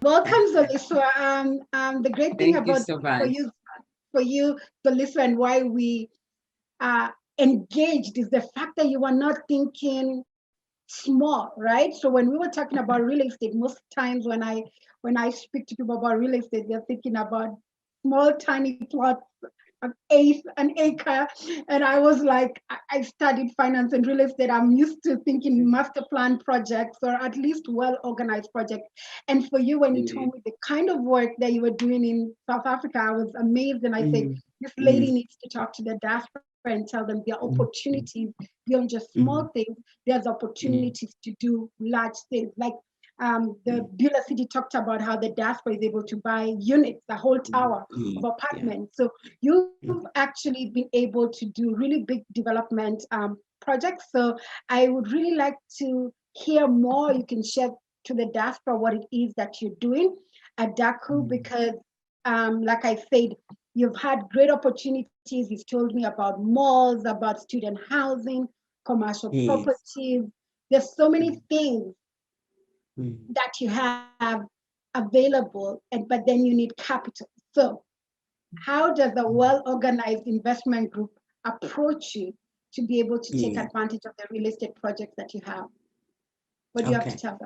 Welcome, Xoliswa. The great thing Thank you about so much. for you, Xoliswa, and why we are engaged is the fact that you are not thinking small, right? So when we were talking about real estate, most times when I speak to people about real estate, they're thinking about small, tiny plots, an acre. And I was like, I studied finance and real estate. I'm used to thinking master plan projects or at least well-organized projects. And for you, when you told me the kind of work that you were doing in South Africa, I was amazed. And I said, this lady needs to talk to the diaspora and tell them there are opportunities beyond just small things. There's opportunities to do large things. Like the Beulah City talked about how the diaspora is able to buy units, the whole tower of apartments. So you've actually been able to do really big development projects. So I would really like to hear more. You can share to the diaspora what it is that you're doing at Daku, because like I said, you've had great opportunities. You've told me about malls, about student housing, commercial properties. There's so many things that you have available, but then you need capital. So how does a well-organized investment group approach you to be able to take advantage of the real estate projects that you have? What do you have to tell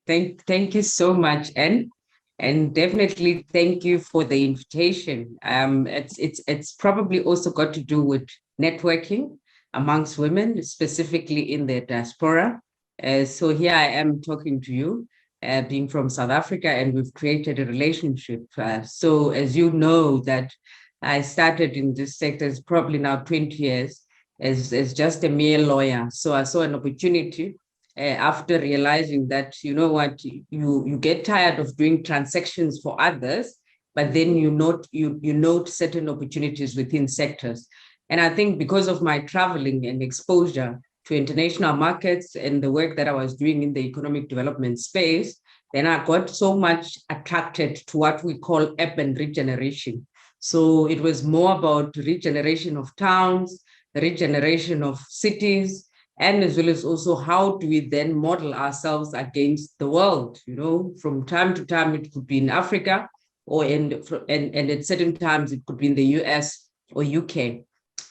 them? Thank you so much, and definitely thank you for the invitation. It's probably also got to do with networking amongst women, specifically in the diaspora. So here I am talking to you, being from South Africa, and we've created a relationship. So as you know, that I started in this sector, it's probably now 20 years as just a mere lawyer. So I saw an opportunity after realizing that, you know what, you get tired of doing transactions for others, but then you note certain opportunities within sectors. And I think because of my traveling and exposure to international markets and the work that I was doing in the economic development space, then I got so much attracted to what we call urban regeneration. So it was more about regeneration of towns, regeneration of cities, and as well as also how do we then model ourselves against the world. You know, from time to time it could be in Africa, and at certain times it could be in the US or UK.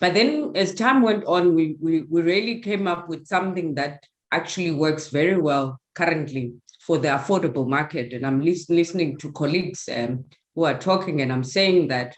But then as time went on, we really came up with something that actually works very well currently for the affordable market. And I'm listening to colleagues who are talking, and I'm saying that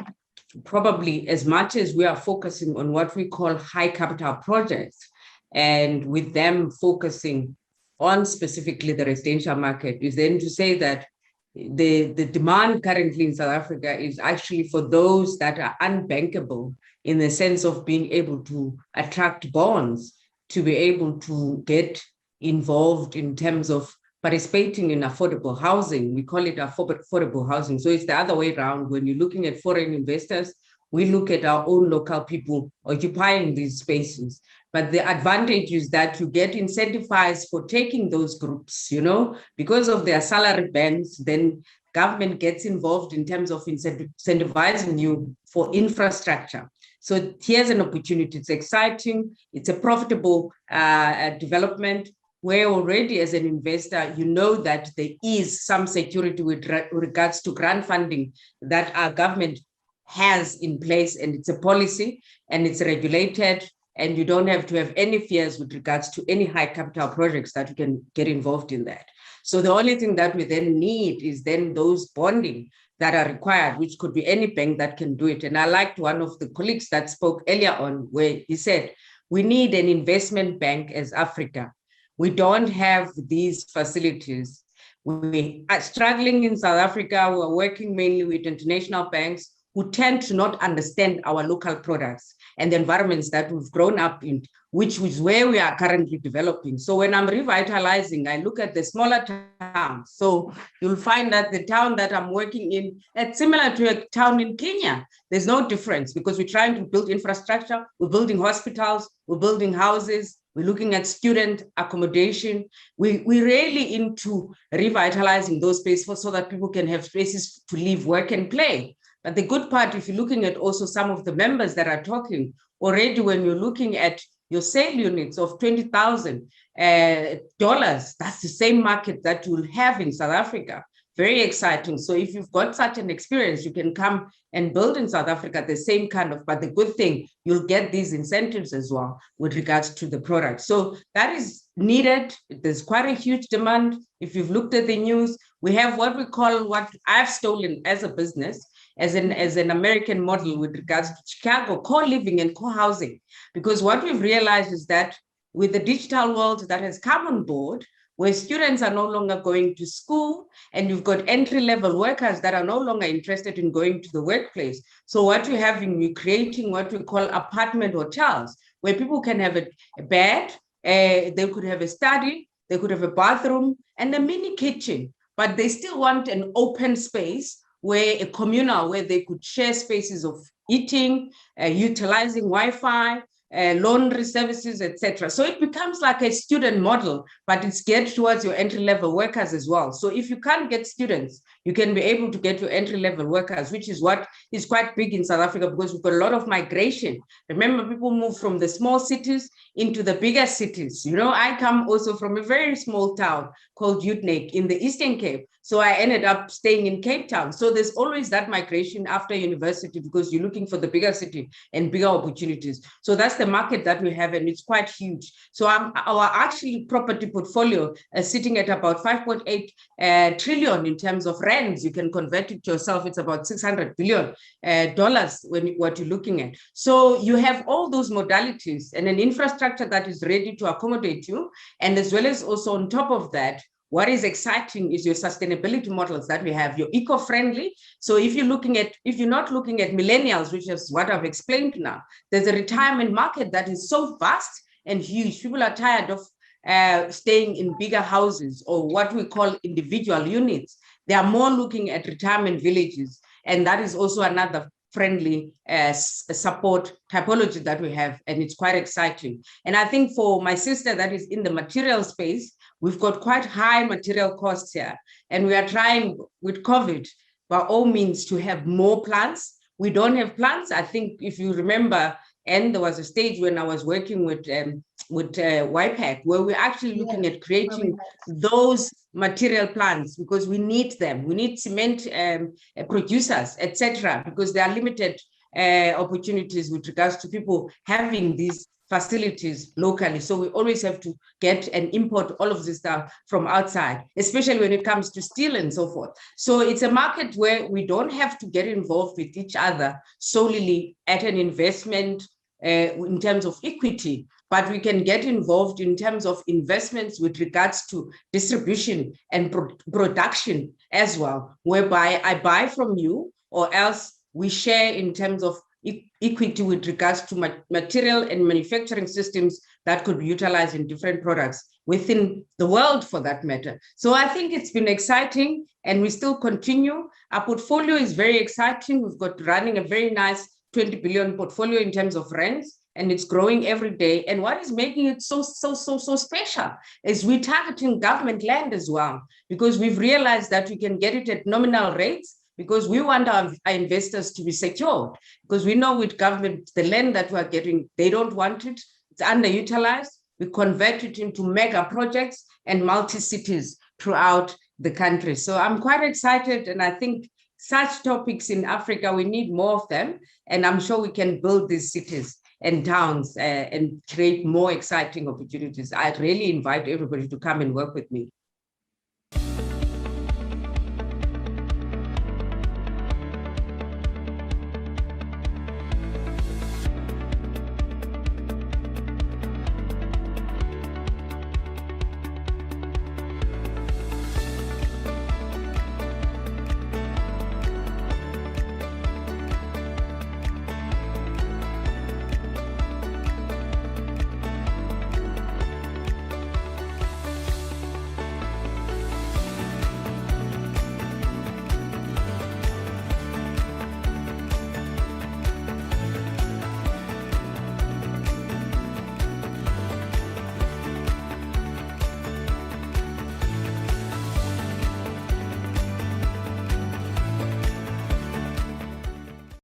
probably as much as we are focusing on what we call high capital projects, and with them focusing on specifically the residential market, is then to say that the demand currently in South Africa is actually for those that are unbankable, in the sense of being able to attract bonds, to be able to get involved in terms of participating in affordable housing. We call it affordable housing. So it's the other way around. When you're looking at foreign investors, we look at our own local people occupying these spaces. But the advantage is that you get incentivized for taking those groups, you know, because of their salary bands. Then government gets involved in terms of incentivizing you for infrastructure. So here's an opportunity. It's exciting. It's a profitable development, where already as an investor, you know that there is some security with regards to grant funding that our government has in place, and it's a policy and it's regulated, and you don't have to have any fears with regards to any high capital projects that you can get involved in that. So the only thing that we then need is then those bonding that are required, which could be any bank that can do it. And I liked one of the colleagues that spoke earlier on, where he said, we need an investment bank as Africa. We don't have these facilities. We are struggling in South Africa. We're working mainly with international banks who tend to not understand our local products and the environments that we've grown up in, which is where we are currently developing. So when I'm revitalizing, I look at the smaller towns. So you'll find that the town that I'm working in, it's similar to a town in Kenya. There's no difference, because we're trying to build infrastructure, we're building hospitals, we're building houses, we're looking at student accommodation. We're really into revitalizing those spaces so that people can have spaces to live, work, and play. But the good part, if you're looking at also some of the members that are talking, already when you're looking at your sale units of $20,000, that's the same market that you'll have in South Africa very exciting. So if you've got such an experience, you can come and build in South Africa the same kind of, but the good thing, you'll get these incentives as well with regards to the product. So that is needed. There's quite a huge demand. If you've looked at the news, we have what we call, what I've stolen as a business, as an American model with regards to Chicago, co-living and co-housing. Because what we've realized is that with the digital world that has come on board, where students are no longer going to school and you've got entry-level workers that are no longer interested in going to the workplace. So what we're having, we're creating what we call apartment hotels, where people can have a bed, they could have a study, they could have a bathroom and a mini kitchen, but they still want an open space where a communal, where they could share spaces of eating, utilizing Wi-Fi, laundry services, etc. So it becomes like a student model, but it's geared towards your entry-level workers as well. So if you can't get students, you can be able to get your entry-level workers, which is what is quite big in South Africa, because we've got a lot of migration. Remember, people move from the small cities into the bigger cities. You know, I come also from a very small town called Utrecht in the Eastern Cape. So I ended up staying in Cape Town. So there's always that migration after university, because you're looking for the bigger city and bigger opportunities. So that's the market that we have, and it's quite huge. So our actually property portfolio is sitting at about 5.8 trillion in terms of rents. You can convert it to yourself. It's about $600 billion what you're looking at. So you have all those modalities and an infrastructure that is ready to accommodate you. And as well as also on top of that, what is exciting is your sustainability models that we have. You're eco-friendly. So if you're not looking at millennials, which is what I've explained now, there's a retirement market that is so vast and huge. People are tired of staying in bigger houses, or what we call individual units. They are more looking at retirement villages. And that is also another friendly support typology that we have, and it's quite exciting. And I think for my sister that is in the material space, we've got quite high material costs here, and we are trying with COVID by all means to have more plants. We don't have plants. I think if you remember, and there was a stage when I was working with YPAC, where we're actually looking at creating those material plants, because we need them. We need cement producers, etc., because there are limited opportunities with regards to people having these facilities locally. So we always have to get and import all of this stuff from outside, especially when it comes to steel and so forth. So it's a market where we don't have to get involved with each other solely at an investment in terms of equity, but we can get involved in terms of investments with regards to distribution and production as well, whereby I buy from you, or else we share in terms of equity with regards to material and manufacturing systems that could be utilized in different products within the world, for that matter. So I think it's been exciting, and we still continue. Our portfolio is very exciting. We've got running a very nice 20 billion portfolio in terms of rents, and it's growing every day. And what is making it so special is we're targeting government land as well, because we've realized that we can get it at nominal rates, because we want our investors to be secured, because we know with government, the land that we're getting, they don't want it. It's underutilized. We convert it into mega projects and multi-cities throughout the country. So I'm quite excited, and I think such topics in Africa, we need more of them, and I'm sure we can build these cities and towns and create more exciting opportunities. I'd really invite everybody to come and work with me.